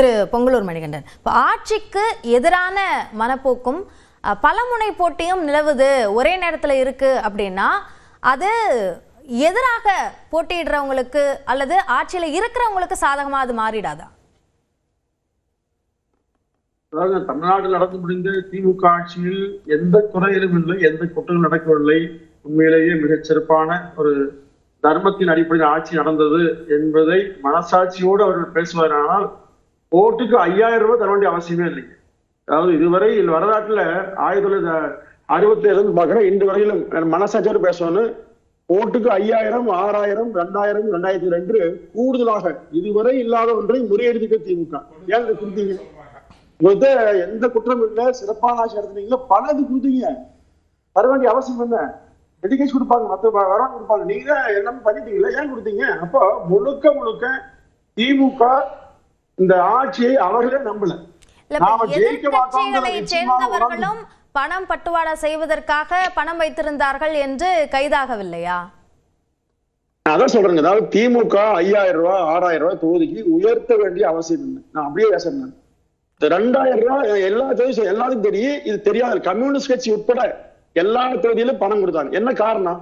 திரு பொங்கலூர் மணிகண்டன், இப்போ ஆட்சிக்கு எதிரான மனப்போக்கும் பலமுனை போட்டியும் நிலவுது ஒரே நேரத்தில் இருக்கு அப்படின்னா அது எதிராக போட்டியிடுறவங்களுக்கு அல்லது ஆட்சியில் இருக்கிறவங்களுக்கு சாதகமா அது மாறிடாதா? அதாவது தமிழ்நாட்டில் நடந்து முடிந்த திமுக ஆட்சியில் எந்த குறையிலும் இல்லை, எந்த குற்றங்களும் நடக்கவில்லை. உண்மையிலேயே மிகச் சிறப்பான ஒரு தர்மத்தின் அடிப்படையில் ஆட்சி நடந்தது என்பதை மனசாட்சியோடு அவர்கள் பேசுவார்கள். ஓட்டுக்கு 5000 ரூபாய் தர வேண்டிய அவசியமே இல்லைங்க. அதாவது இதுவரை வரலாற்றுல 1967 பாக்குறேன், இன்று வரையிலும் மனசாட்சியோடு பேசணும். ஓட்டுக்கு 5000, 6000, 2000, 2002 கூடுதலாக இதுவரை இல்லாத ஒன்றை முறியடிக்க திமுக ஏன் கொடுத்தீங்க? உங்களுக்கு எந்த குற்றம் இல்லை, சிறப்பான ஆட்சி நடத்துனீங்களா, பலது கொடுத்தீங்க. தர வேண்டிய அவசியம் என்ன? எஜுகேஷன் கொடுப்பாங்க, மற்ற வரம் கொடுப்பாங்க, நீங்க எல்லாமே பண்ணிட்டீங்களா, ஏன் கொடுத்தீங்க? அப்போ முழுக்க திமுக இந்த ஆட்சியை அவர்களே நம்பல. சேர்ந்தவர்களும் பணம் பட்டுவாடா செய்வதற்காக பணம் வைத்திருந்தார்கள் என்று கைதாகவில்லையா? அதான் சொல்றேங்க. அதாவது திமுக 5000 ரூபாய் 6000 ரூபாய் தொகுதிக்கு உயர்த்த வேண்டிய அவசியம் இல்லை. நான் அப்படியே பேசுறேன். 2000 ரூபாய் எல்லா தொகுதியும் எல்லாத்துக்கும் தெரியும். இது தெரியாது. கம்யூனிஸ்ட் கட்சி உட்பட எல்லா தொகுதியிலும் பணம் கொடுத்தாங்க. என்ன காரணம்?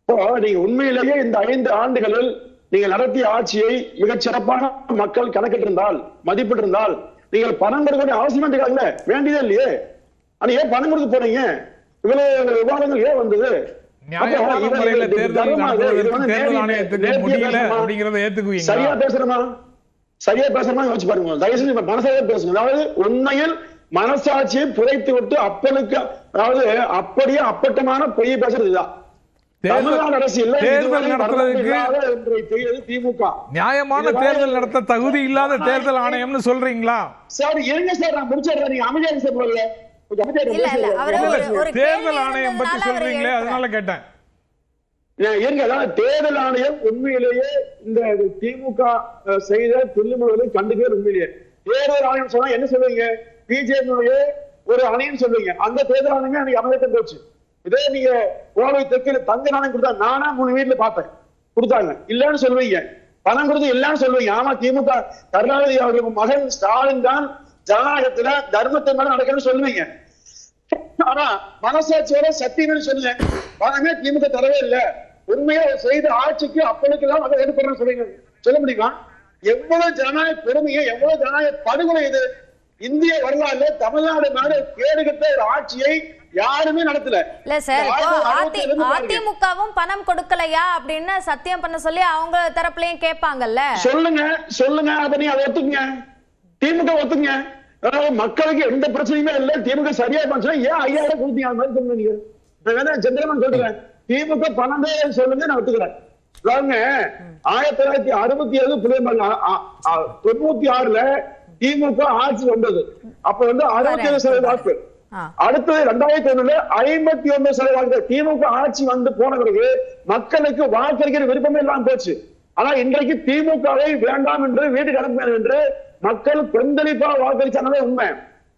இப்போ நீங்க உண்மையிலேயே இந்த 5 ஆண்டுகளில் நீங்க நடத்திய ஆட்சியை மிகச் சிறப்பாக மக்கள் கணக்கிட்டிருந்தால், மதிப்பிட்டிருந்தால், நீங்கள் பணம் கொடுக்க வேண்டிய அவசியம் இருக்காங்கல்ல, வேண்டியதே இல்லையே. ஆனா ஏன் பணம் கொடுக்க போறீங்க? இவ்வளவு விவாதங்கள் ஏன் வந்தது? சரியா பேசுறமா யோசிச்சு பாருங்க. தயவு செஞ்சு மனசாவே பேசுங்க. அதாவது உண்மையில் மனசாட்சியை புதைத்து விட்டு அப்பனுக்கு, அதாவது அப்படியே அப்பட்டமான பொய் பேசுறதுதான் நியாயமான தேர்தல் நடத்த தகுதி இல்லாத தேர்தல் ஆணையம்னு சொல்றீங்களா? சார் இருங்க சார், நான் முடிச்சிடுறேன். நீங்க அமைதியாக சார் போடல. தேர்தல் ஆணையம் பத்தி சொல்றீங்களே, அதனால கேட்டேன். தேர்தல் ஆணையம் உண்மையிலேயே இந்த திமுக செய்த துல்லியங்களை கண்டுக்கவே உண்மையிலேயே. தேர்தல் ஆணையம் சொன்னா என்ன சொல்லுவீங்க? பிஜேபி ஒரு அணையம் சொல்லுவீங்க. அந்த தேர்தல் ஆணையமே அன்னைக்கு அமைதியாக போச்சு. இதே நீங்க கோவை தெற்கில தங்க நாணயம் கொடுத்தா நானா 3 வீட்டுல பார்த்தேன், கொடுத்தாங்க. இல்லன்னு சொல்லுவீங்க. பணம் கொடுத்து இல்லன்னு சொல்லுவீங்க. ஆமா, திமுக கருணாநிதி அவர்கள் மகன் ஸ்டாலின் தான் ஜனநாயகத்துல தர்மத்தை மேல நடக்கணும்னு சொல்லுவீங்க. ஆனா மனசாட்சியோட சத்தியம்னு சொல்லுங்க, பணமே திமுக தரவே இல்லை, உண்மையா செய்த ஆட்சிக்கு அப்பளுக்கு எல்லாம் அதை எடுக்கணும்னு சொல்லுங்க. சொல்ல முடியுமா? எவ்வளவு ஜனநாயக பெருமையை, எவ்வளவு ஜனநாயக படுகொலை இது! இந்திய வரலாறுல தமிழ்நாடு மேல கேடுகட்ட ஒரு ஆட்சியை யாருமே நடத்தல. இல்ல சார், அதிமுகவும் பணம் கொடுக்கலையா அப்படின்னு சத்தியம் பண்ண சொல்லி அவங்க தரப்புலயும் கேட்பாங்கல்ல. சொல்லுங்க அதை நீ அதை ஒத்துங்க. திமுக ஒத்துங்க. மக்களுக்கு எந்த பிரச்சனையுமே இல்ல, திமுக சரியா பண்ணா ஏன் 5000 கொடுத்தீங்க? அது மாதிரி சொல்லுங்க. நீங்க வேணா ஜென்ரலா சொல்றேன், திமுக பணமே சொல்லுங்க, நான் ஒத்துக்கிறேன். 1967 96ல திமுக ஆட்சி வந்தது. அப்ப 67% வாக்கு. அடுத்தது 2001 59% திமுக ஆட்சி வந்து போன பிறகு மக்களுக்கு வாக்களிக்கிற விருப்பமே இல்லாம போச்சு. ஆனா இன்றைக்கு திமுகவை வேண்டாம் என்று வீட்டுக்கு அனுப்பினர் என்று மக்கள் கொந்தளிப்பா வாக்களிச்சானே உண்மை.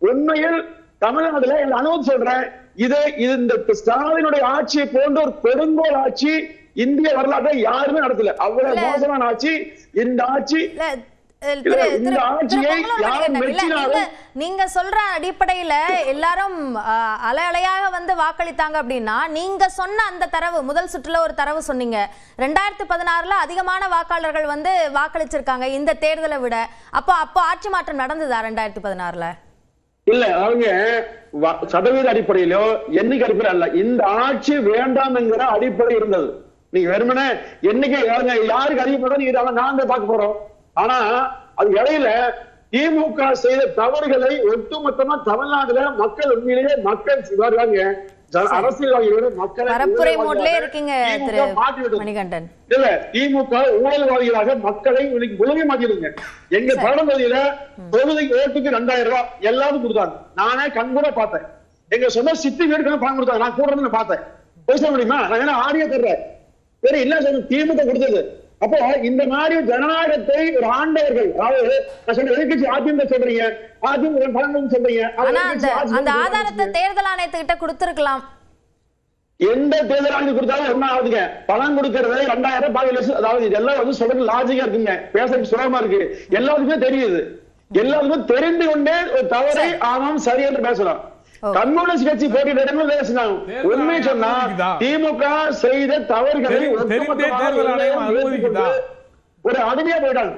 உண்மையில் தமிழ்நாடுல அனுமதி சொல்றேன், இந்த ஸ்டாலினுடைய ஆட்சியை போன்ற ஒரு கொடுங்கோல் ஆட்சி இந்திய வரலாற்றை யாருமே நடத்தல. அவ்வளவு மோசமான ஆட்சி இந்த ஆட்சி. நீங்க சொல்ற அடிப்படையில எல்லாரும் அலையாக வந்து வாக்களித்தாங்க அப்படின்னா, நீங்க சொன்ன அந்த தரவு முதல் சுற்றுல ஒரு தரவு சொன்னீங்க, 2016ல அதிகமான வாக்காளர்கள் வந்து வாக்களிச்சிருக்காங்க இந்த தேர்தலை விட. அப்போ ஆட்சி மாற்றம் நடந்ததா 2016ல? இல்ல, அவங்க சதவீத அடிப்படையிலோ எண்ணிக்கை அடிப்படையில் அல்ல, இந்த ஆட்சி வேண்டாம் என்கிற அடிப்படை இருந்தது. நீங்க வெறுமனே எண்ணிக்கை யாருக்கு அதிகப்படும் நீங்க நாங்க பார்க்க போறோம். ஆனா அது இடையில திமுக செய்த தவறுகளை ஒட்டுமொத்தமா தமிழ்நாடுல மக்கள் உண்மையிலேயே வருவாங்க. அரசியல்வாதிகளோட மக்களை இல்ல, திமுக ஊழல்வாதிகளாக மக்களை முழுமையா மாத்திடுங்க. எங்க பழம்பகுதியில தொகுதிக்கு ஓட்டுக்கு 2000 ரூபாய் எல்லாரும் கொடுத்தாங்க. நானே கண்கூட பார்த்தேன். எங்க சொன்ன சித்தி வீடுக்கு பணம் கொடுத்தாங்க. நான் கூட இருந்து பார்த்தேன். பேச முடியுமா? நான் வேணா ஆடியோ தர்றேன். வேற இல்ல சொல்ல திமுக கொடுத்தது. அப்போ இந்த மாதிரி ஜனநாயகத்தை ஒரு ஆண்டவர்கள், அதாவது எதிர்கட்சி அதிமுக சொல்றீங்க, அதிமுக பணம் சொல்றீங்க, அந்த ஆதாரத்தை தேர்தல் ஆணையத்துக்கிட்ட கொடுத்திருக்கலாம். எந்த தேர்தல் ஆணையம் கொடுத்தாலும் என்ன ஆகுதுங்க? பணம் கொடுக்கறது 2000 ரூபாய், அதாவது இதெல்லாம் சொல்றது லாஜிக்கா இருக்குங்க, பேசுறது சுலபமா இருக்கு, எல்லாருக்குமே தெரியுது. எல்லாருக்கும் தெரிந்து கொண்டே ஒரு தவறை ஆமாம் சரி என்று பேசலாம். கம்யூனிஸ்ட் கட்சி போட்டியிட பேசினாங்க. உண்மை சொன்னா திமுக செய்த தவறுகளை ஒரு அடிமையா போயிட்டாங்க.